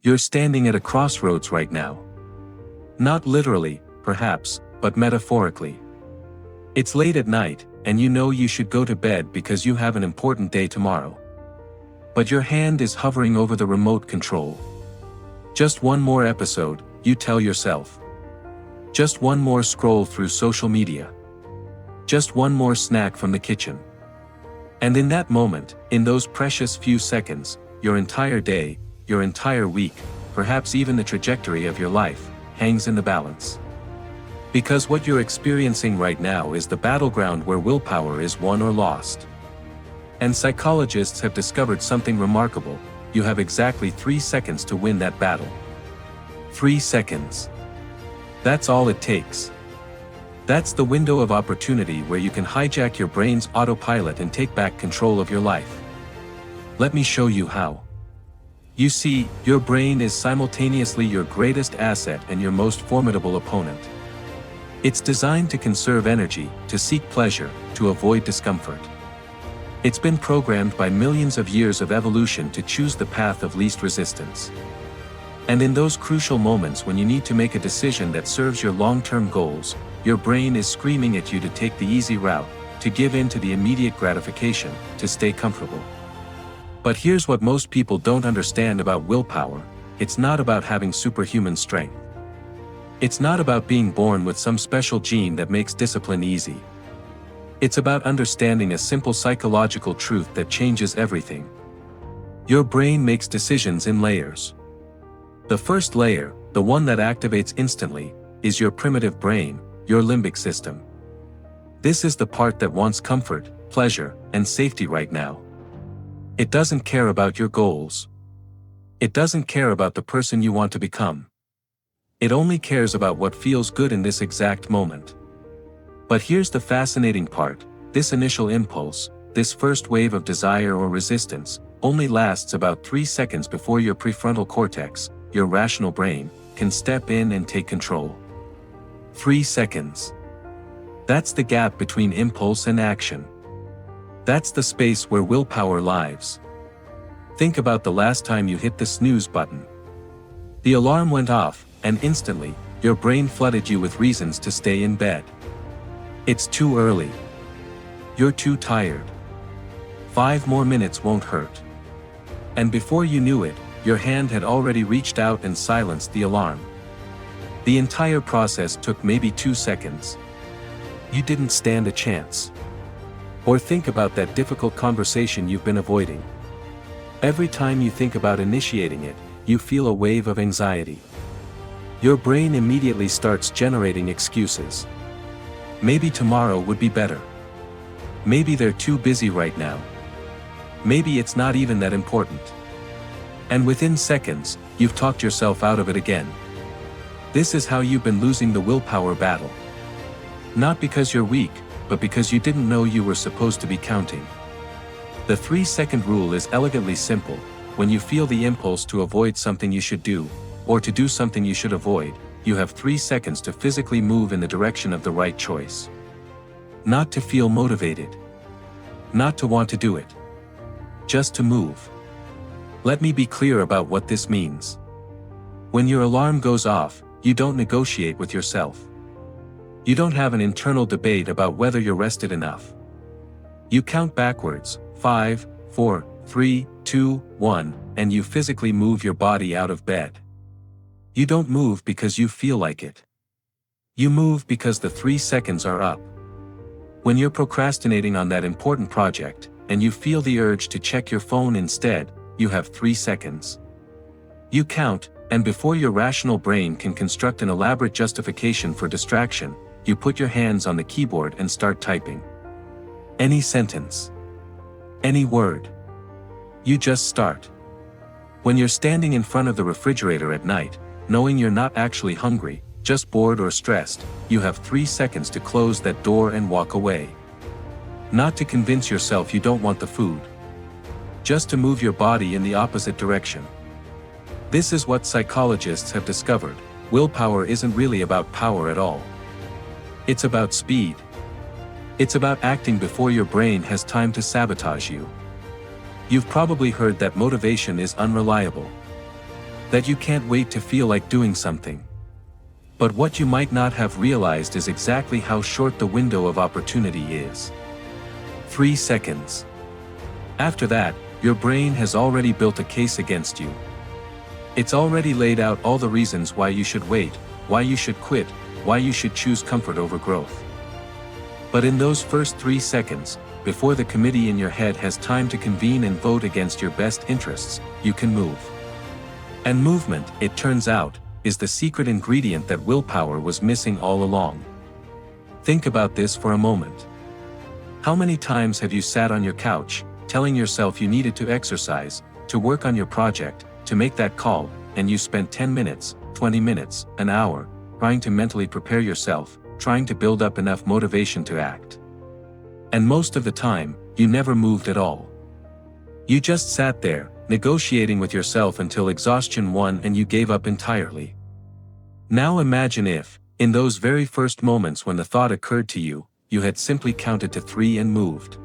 You're standing at a crossroads right now. Not literally, perhaps, but metaphorically. It's late at night, and you know you should go to bed because you have an important day tomorrow. But your hand is hovering over the remote control. Just one more episode, you tell yourself. Just one more scroll through social media. Just one more snack from the kitchen. And in that moment, in those precious few seconds, your entire day, your entire week, perhaps even the trajectory of your life, hangs in the balance. Because what you're experiencing right now is the battleground where willpower is won or lost. And psychologists have discovered something remarkable: you have exactly 3 seconds to win that battle. 3 seconds. That's all it takes. That's the window of opportunity where you can hijack your brain's autopilot and take back control of your life. Let me show you how. You see, your brain is simultaneously your greatest asset and your most formidable opponent. It's designed to conserve energy, to seek pleasure, to avoid discomfort. It's been programmed by millions of years of evolution to choose the path of least resistance. And in those crucial moments when you need to make a decision that serves your long-term goals, your brain is screaming at you to take the easy route, to give in to the immediate gratification, to stay comfortable. But here's what most people don't understand about willpower: it's not about having superhuman strength. It's not about being born with some special gene that makes discipline easy. It's about understanding a simple psychological truth that changes everything. Your brain makes decisions in layers. The first layer, the one that activates instantly, is your primitive brain, your limbic system. This is the part that wants comfort, pleasure, and safety right now. It doesn't care about your goals. It doesn't care about the person you want to become. It only cares about what feels good in this exact moment. But here's the fascinating part: this initial impulse, this first wave of desire or resistance, only lasts about 3 seconds before your prefrontal cortex, your rational brain, can step in and take control. 3 seconds. That's the gap between impulse and action. That's the space where willpower lives. Think about the last time you hit the snooze button. The alarm went off, and instantly, your brain flooded you with reasons to stay in bed. It's too early. You're too tired. 5 more minutes won't hurt. And before you knew it, your hand had already reached out and silenced the alarm. The entire process took maybe 2 seconds. You didn't stand a chance. Or think about that difficult conversation you've been avoiding. Every time you think about initiating it, you feel a wave of anxiety. Your brain immediately starts generating excuses. Maybe tomorrow would be better. Maybe they're too busy right now. Maybe it's not even that important. And within seconds, you've talked yourself out of it again. This is how you've been losing the willpower battle. Not because you're weak, but because you didn't know you were supposed to be counting. The 3-second rule is elegantly simple: when you feel the impulse to avoid something you should do, or to do something you should avoid, you have 3 seconds to physically move in the direction of the right choice. Not to feel motivated. Not to want to do it. Just to move. Let me be clear about what this means. When your alarm goes off, you don't negotiate with yourself. You don't have an internal debate about whether you're rested enough. You count backwards: 5, 4, 3, 2, 1, and you physically move your body out of bed. You don't move because you feel like it. You move because the 3 seconds are up. When you're procrastinating on that important project, and you feel the urge to check your phone instead, you have 3 seconds. You count, and before your rational brain can construct an elaborate justification for distraction, you put your hands on the keyboard and start typing. Any sentence. Any word. You just start. When you're standing in front of the refrigerator at night, knowing you're not actually hungry, just bored or stressed, you have 3 seconds to close that door and walk away. Not to convince yourself you don't want the food. Just to move your body in the opposite direction. This is what psychologists have discovered: willpower isn't really about power at all. It's about speed. It's about acting before your brain has time to sabotage you. You've probably heard that motivation is unreliable. That you can't wait to feel like doing something. But what you might not have realized is exactly how short the window of opportunity is. 3 seconds. After that, your brain has already built a case against you. It's already laid out all the reasons why you should wait, why you should quit, why you should choose comfort over growth. But in those first 3 seconds, before the committee in your head has time to convene and vote against your best interests, you can move. And movement, it turns out, is the secret ingredient that willpower was missing all along. Think about this for a moment. How many times have you sat on your couch, telling yourself you needed to exercise, to work on your project, to make that call, and you spent 10 minutes, 20 minutes, an hour, trying to mentally prepare yourself, trying to build up enough motivation to act? And most of the time, you never moved at all. You just sat there, negotiating with yourself until exhaustion won and you gave up entirely. Now imagine if, in those very first moments when the thought occurred to you, you had simply counted to 3 and moved.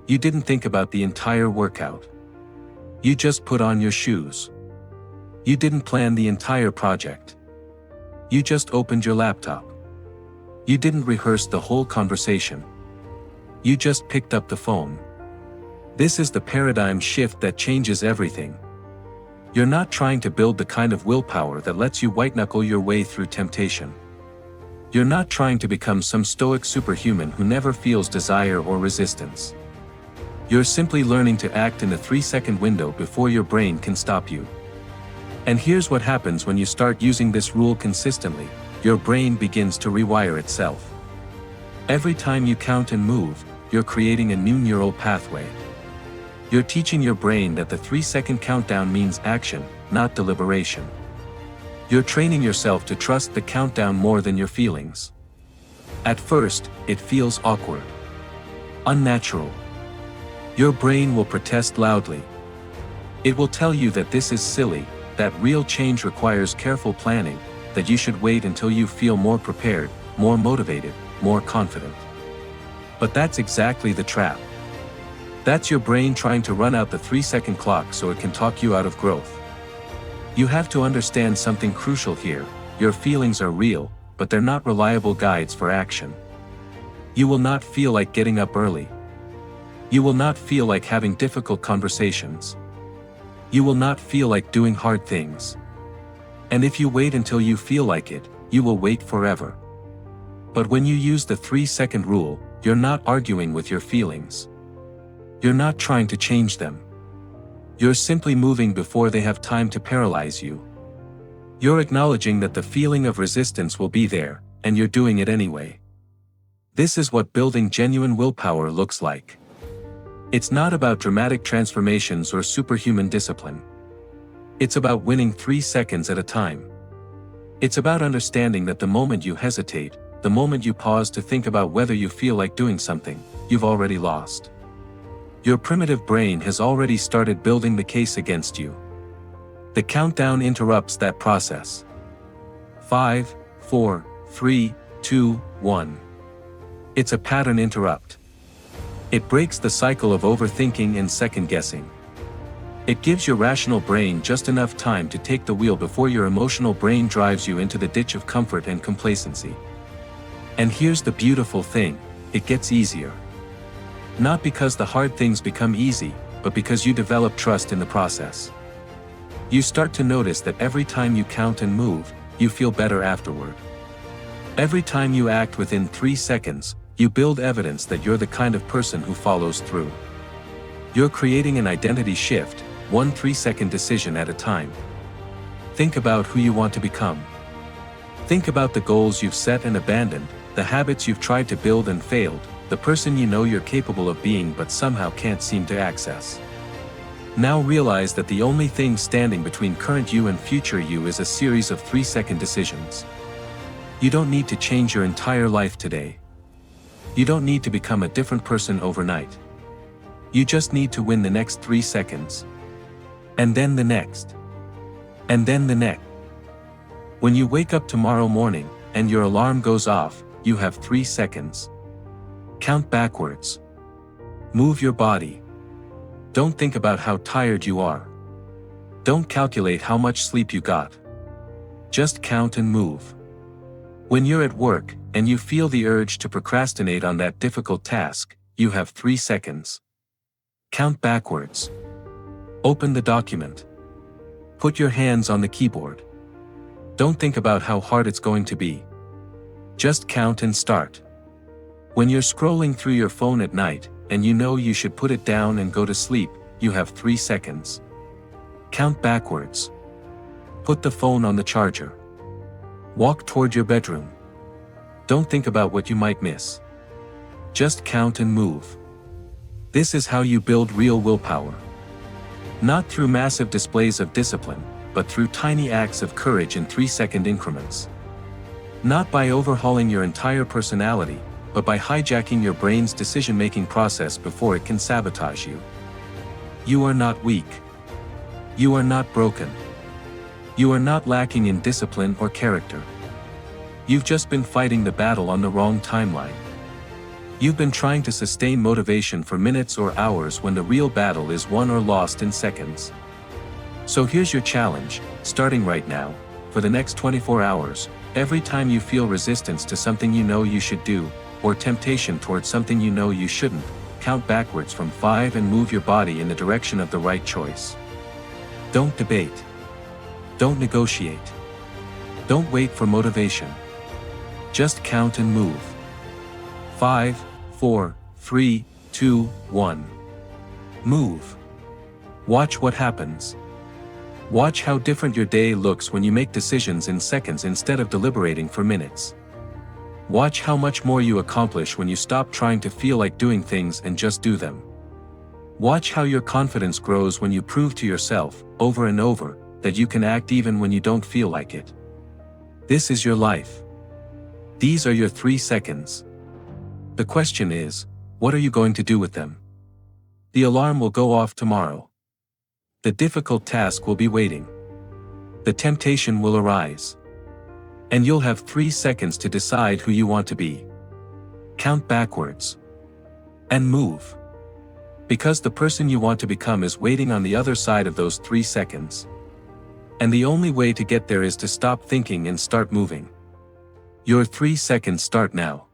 You didn't think about the entire workout. You just put on your shoes. You didn't plan the entire project. You just opened your laptop. You didn't rehearse the whole conversation. You just picked up the phone. This is the paradigm shift that changes everything. You're not trying to build the kind of willpower that lets you white-knuckle your way through temptation. You're not trying to become some stoic superhuman who never feels desire or resistance. You're simply learning to act in the 3-second window before your brain can stop you. And here's what happens when you start using this rule consistently: your brain begins to rewire itself. Every time you count and move, you're creating a new neural pathway. You're teaching your brain that the 3-second countdown means action, not deliberation. You're training yourself to trust the countdown more than your feelings. At first, it feels awkward, unnatural. Your brain will protest loudly. It will tell you that this is silly, that real change requires careful planning, that you should wait until you feel more prepared, more motivated, more confident. But that's exactly the trap. That's your brain trying to run out the 3-second clock so it can talk you out of growth. You have to understand something crucial here: your feelings are real, but they're not reliable guides for action. You will not feel like getting up early. You will not feel like having difficult conversations. You will not feel like doing hard things. And if you wait until you feel like it, you will wait forever. But when you use the 3-second rule, you're not arguing with your feelings. You're not trying to change them. You're simply moving before they have time to paralyze you. You're acknowledging that the feeling of resistance will be there, and you're doing it anyway. This is what building genuine willpower looks like. It's not about dramatic transformations or superhuman discipline. It's about winning 3 seconds at a time. It's about understanding that the moment you hesitate, the moment you pause to think about whether you feel like doing something, you've already lost. Your primitive brain has already started building the case against you. The countdown interrupts that process. 5, 4, 3, 2, 1. It's a pattern interrupt. It breaks the cycle of overthinking and second-guessing. It gives your rational brain just enough time to take the wheel before your emotional brain drives you into the ditch of comfort and complacency. And here's the beautiful thing: it gets easier. Not because the hard things become easy, but because you develop trust in the process. You start to notice that every time you count and move, you feel better afterward. Every time you act within 3 seconds, you build evidence that you're the kind of person who follows through. You're creating an identity shift, one 3-second decision at a time. Think about who you want to become. Think about the goals you've set and abandoned, the habits you've tried to build and failed, the person you know you're capable of being but somehow can't seem to access. Now realize that the only thing standing between current you and future you is a series of 3-second decisions. You don't need to change your entire life today. You don't need to become a different person overnight. You just need to win the next 3 seconds. And then the next. And then the next. When you wake up tomorrow morning, and your alarm goes off, you have 3 seconds. Count backwards. Move your body. Don't think about how tired you are. Don't calculate how much sleep you got. Just count and move. When you're at work, and you feel the urge to procrastinate on that difficult task, you have 3 seconds. Count backwards. Open the document. Put your hands on the keyboard. Don't think about how hard it's going to be. Just count and start. When you're scrolling through your phone at night, and you know you should put it down and go to sleep, you have 3 seconds. Count backwards. Put the phone on the charger. Walk toward your bedroom. Don't think about what you might miss. Just count and move. This is how you build real willpower. Not through massive displays of discipline, but through tiny acts of courage in 3-second increments. Not by overhauling your entire personality, but by hijacking your brain's decision-making process before it can sabotage you. You are not weak. You are not broken. You are not lacking in discipline or character. You've just been fighting the battle on the wrong timeline. You've been trying to sustain motivation for minutes or hours when the real battle is won or lost in seconds. So here's your challenge, starting right now, for the next 24 hours, every time you feel resistance to something you know you should do, or temptation towards something you know you shouldn't, count backwards from 5 and move your body in the direction of the right choice. Don't debate. Don't negotiate. Don't wait for motivation. Just count and move. 5, 4, 3, 2, 1. Move. Watch what happens. Watch how different your day looks when you make decisions in seconds instead of deliberating for minutes. Watch how much more you accomplish when you stop trying to feel like doing things and just do them. Watch how your confidence grows when you prove to yourself, over and over, that you can act even when you don't feel like it. This is your life. These are your 3 seconds. The question is, what are you going to do with them? The alarm will go off tomorrow. The difficult task will be waiting. The temptation will arise. And you'll have 3 seconds to decide who you want to be. Count backwards. And move. Because the person you want to become is waiting on the other side of those 3 seconds. And the only way to get there is to stop thinking and start moving. Your 3 seconds start now.